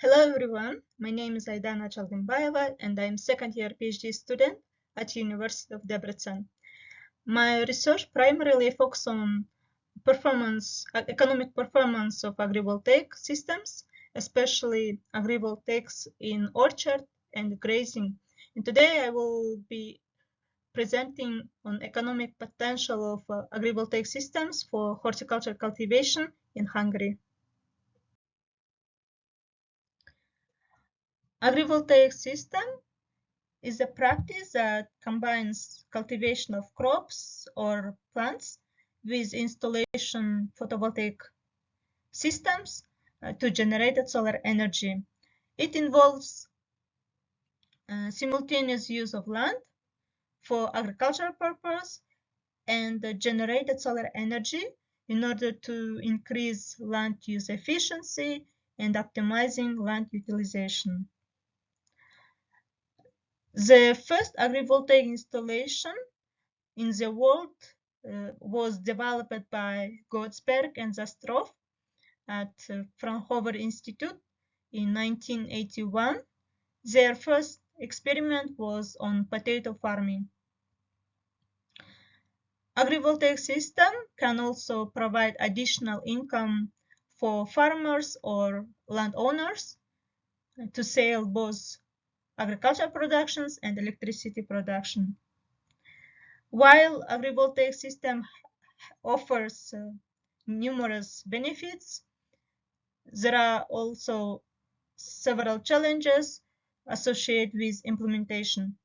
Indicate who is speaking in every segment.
Speaker 1: Hello everyone, my name is Aidana Chalgimbayeva and I'm second year PhD student at University of Debrecen. My research primarily focuses on economic performance of agrivoltaic systems, especially agrivoltaics in orchard and grazing. And today I will be presenting on economic potential of agrivoltaic systems for horticulture cultivation in Hungary. Agrivoltaic system is a practice that combines cultivation of crops or plants with installation photovoltaic systems to generate solar energy. It involves simultaneous use of land for agricultural purpose and generated solar energy in order to increase land use efficiency and optimizing land utilization. The first agrivoltaic installation in the world was developed by Gottsberg and Zastrov at Fraunhofer Institute in 1981. Their first experiment was on potato farming. Agrivoltaic system can also provide additional income for farmers or landowners to sell both agricultural productions and electricity production. While agrivoltaic system offers numerous benefits, there are also several challenges associated with implementation.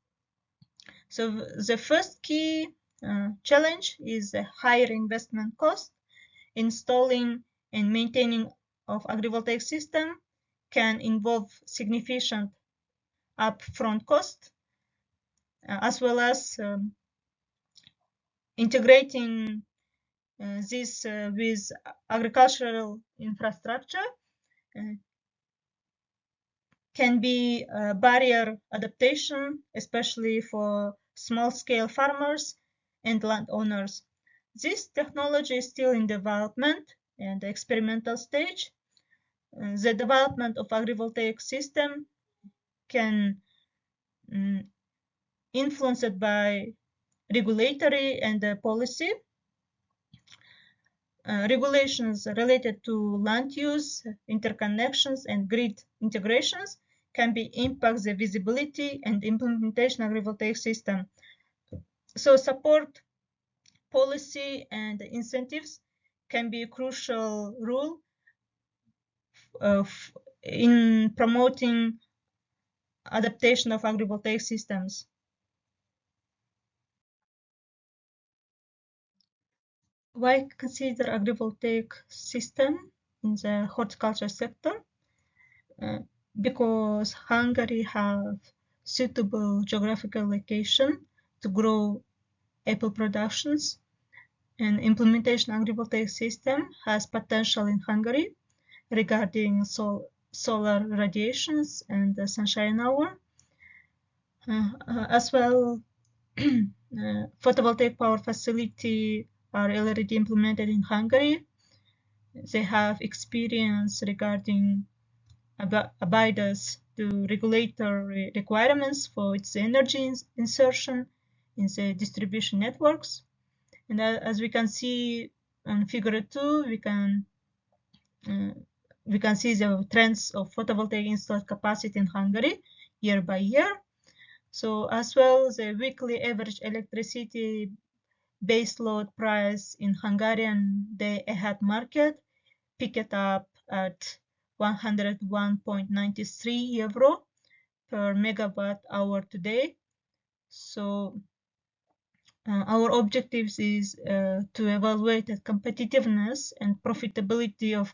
Speaker 1: So the first key challenge is a higher investment cost. Installing and maintaining of agrivoltaic system can involve significant upfront cost, as well as integrating this with agricultural infrastructure can be a barrier adaptation, especially for small-scale farmers and landowners. This technology is still in development and experimental stage. The development of agrivoltaic system can influenced by regulatory and policy. Regulations related to land use, interconnections, and grid integrations can be impact the visibility and implementation of agrivoltaic system. So support policy and incentives can be a crucial role in promoting adaptation of agrivoltaic systems. Why consider agrivoltaic system in the horticulture sector? Because Hungary have suitable geographical location to grow apple productions, and implementation agrivoltaic system has potential in Hungary regarding solar radiations and the sunshine hour. As well, photovoltaic power facility are already implemented in Hungary. They have experience regarding abides to regulatory requirements for its energy insertion in the distribution networks. And as we can see on figure 2, we can see the trends of photovoltaic installed capacity in Hungary year by year. So as well, the weekly average electricity base load price in Hungarian day-ahead market picked up at 101.93 euro per megawatt hour today. So our objectives is to evaluate the competitiveness and profitability of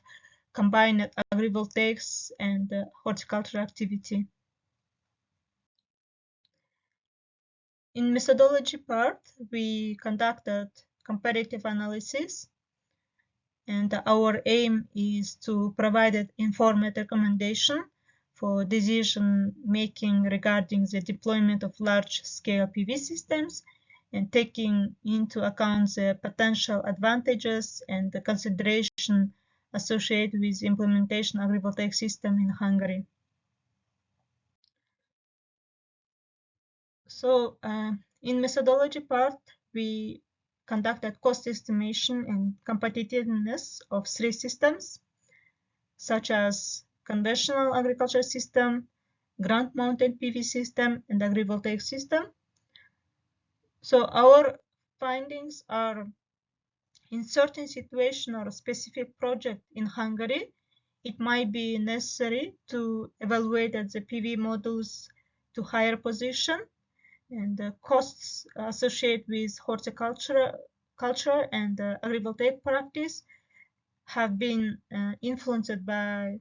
Speaker 1: combined agrivoltaics and horticulture activity. In methodology part, we conducted comparative analysis, and our aim is to provide an informed recommendation for decision making regarding the deployment of large-scale PV systems and taking into account the potential advantages and the consideration associated with implementation agrivoltaic system in Hungary. So in methodology part, we conducted cost estimation and competitiveness of 3 systems, such as conventional agriculture system, ground-mounted PV system, and agrivoltaic system. So our findings are, in certain situation or a specific project in Hungary, it might be necessary to evaluate the PV modules to higher position, and the costs associated with horticulture and agrivoltaic practice have been influenced by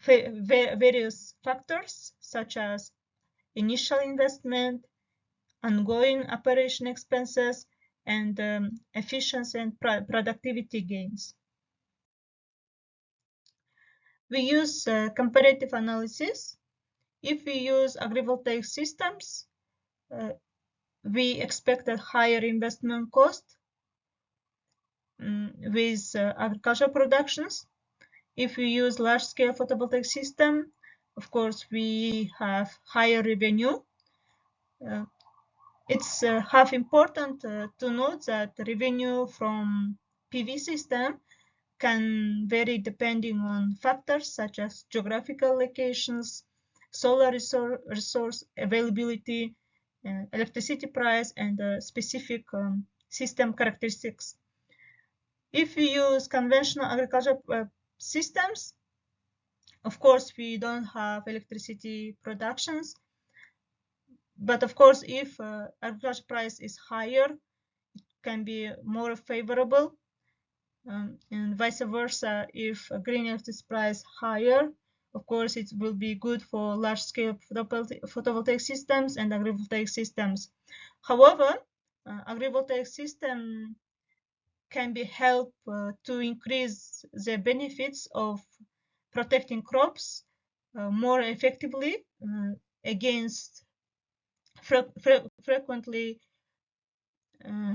Speaker 1: various factors, such as initial investment, ongoing operation expenses, and efficiency and productivity gains. We use comparative analysis. If we use agrivoltaic systems, we expect a higher investment cost with agricultural productions. If we use large-scale photovoltaic system, of course, we have higher revenue. It's half important to note that revenue from PV system can vary depending on factors such as geographical locations, solar resource availability, electricity price, and specific system characteristics. If we use conventional agricultural systems, of course, we don't have electricity productions. But of course, if agriculture price is higher, it can be more favorable. And vice versa, if green electricity price higher, of course, it will be good for large-scale photovoltaic systems and agrivoltaic systems. However, agrivoltaic system can be helped to increase the benefits of protecting crops more effectively against frequently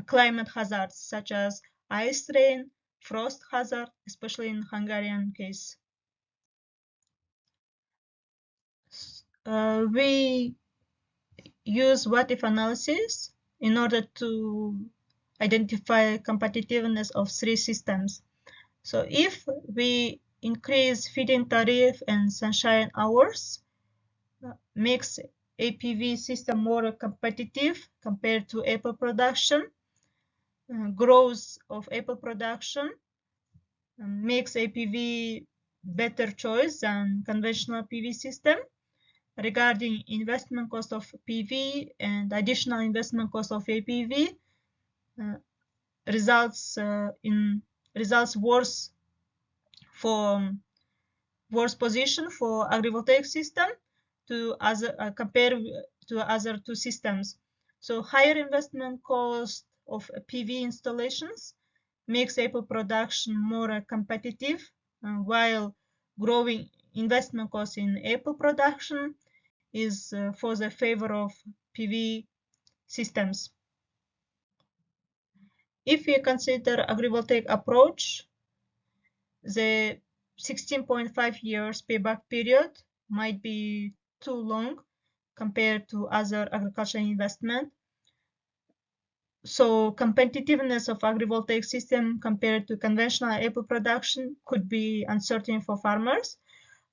Speaker 1: climate hazards such as ice rain, frost hazard, especially in Hungarian case. We use what-if analysis in order to identify competitiveness of 3 systems. So if we increase feed-in tariff and sunshine hours, makes APV system more competitive compared to apple production. Growth of apple production makes APV better choice than conventional PV system. Regarding investment cost of PV and additional investment cost of APV, results worse position for agrivoltaic system to compare to other 2 systems. So higher investment cost of PV installations makes apple production more competitive, while growing investment cost in apple production is for the favor of PV systems. If we consider agrivoltaic approach, the 16.5 years payback period might be too long compared to other agricultural investment. So competitiveness of agrivoltaic system compared to conventional apple production could be uncertain for farmers.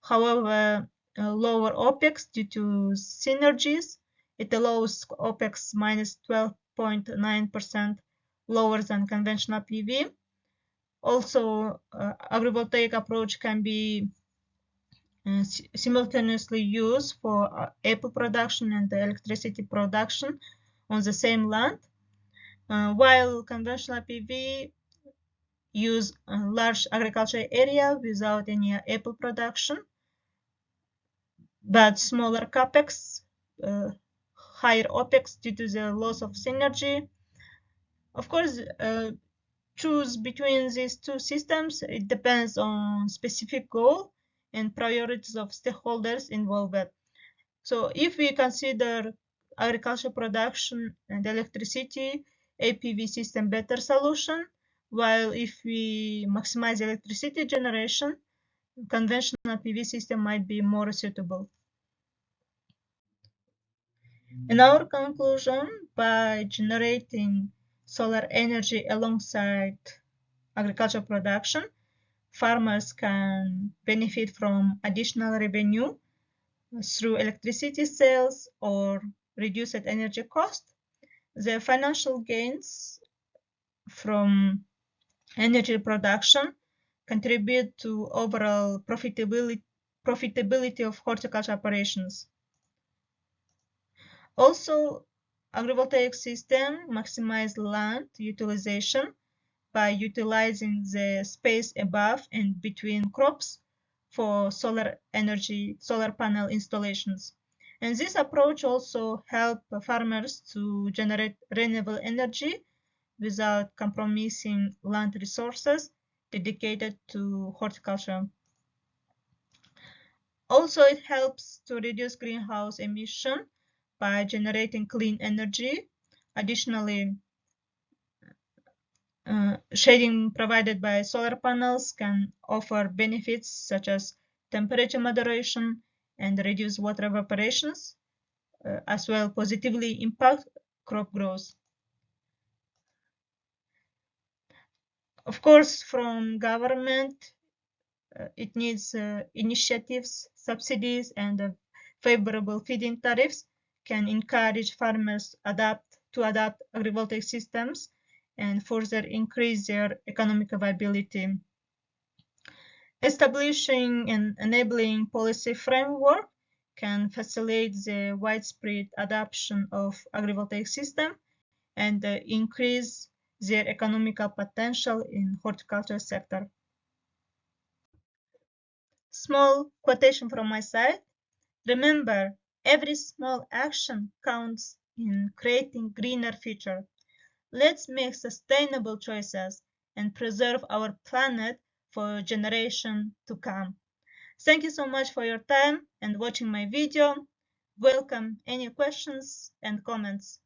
Speaker 1: However, lower OPEX due to synergies, it allows OPEX minus 12.9% lower than conventional PV. Also, agrivoltaic approach can be simultaneously used for apple production and electricity production on the same land, while conventional PV use a large agricultural area without any apple production, but smaller capex, higher opex due to the loss of synergy. Of course, choose between these 2 systems, it depends on specific goal and priorities of stakeholders involved. So if we consider agricultural production and electricity, APV system better solution, while if we maximize electricity generation, conventional PV system might be more suitable. In our conclusion, by generating solar energy alongside agricultural production, farmers can benefit from additional revenue through electricity sales or reduced energy cost. The financial gains from energy production contribute to overall profitability of horticulture operations. Also, agrivoltaic system maximize land utilization by utilizing the space above and between crops for solar panel installations. And this approach also help farmers to generate renewable energy without compromising land resources dedicated to horticulture. Also, it helps to reduce greenhouse emission by generating clean energy. Additionally, shading provided by solar panels can offer benefits such as temperature moderation and reduce water evaporations, as well positively impact crop growth. Of course, from government, it needs initiatives, subsidies, and favorable feed-in tariffs can encourage farmers to adopt agrivoltaic systems and further increase their economic viability. Establishing an enabling policy framework can facilitate the widespread adoption of agrivoltaic system and increase their economical potential in horticulture sector. Small quotation from my side. Remember, every small action counts in creating greener future. Let's make sustainable choices and preserve our planet for generations to come. Thank you so much for your time and watching my video. Welcome any questions and comments.